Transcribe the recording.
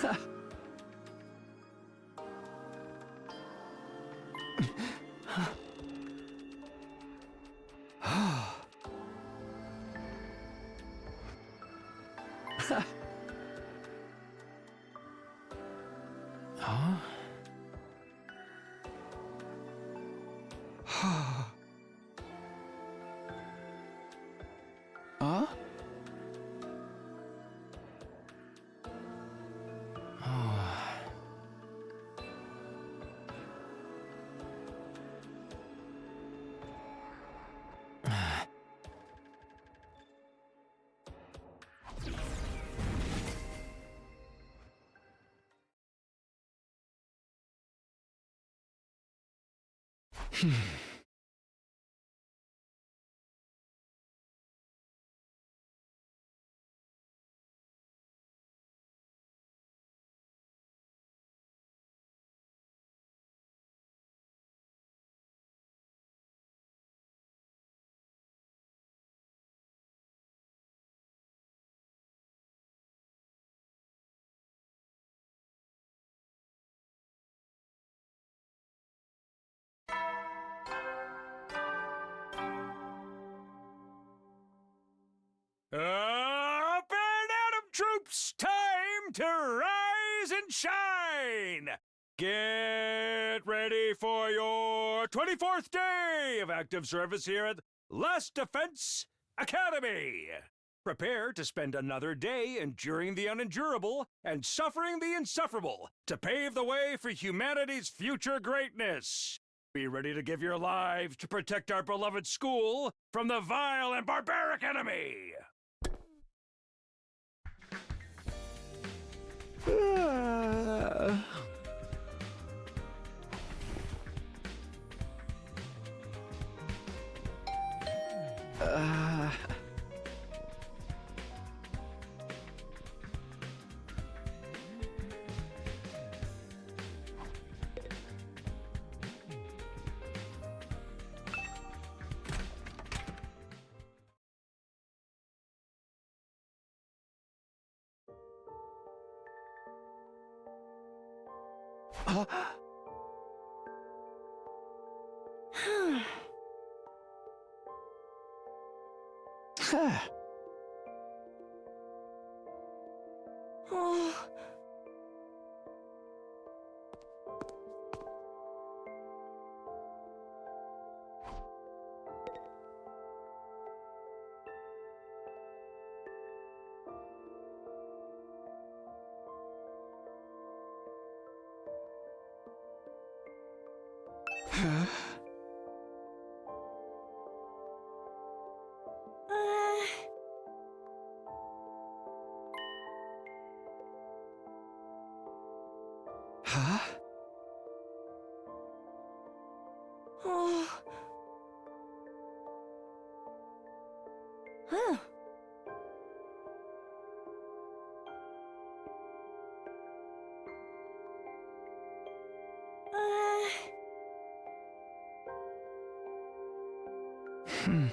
Huh? Huh? Up and Atom troops, time to rise and shine! Get ready for your 24th day of active service here at Last Defense Academy! Prepare to spend another day enduring the unendurable and suffering the insufferable to pave the way for humanity's future greatness. Be ready to give your lives to protect our beloved school from the vile and barbaric enemy! Huh? Hmm.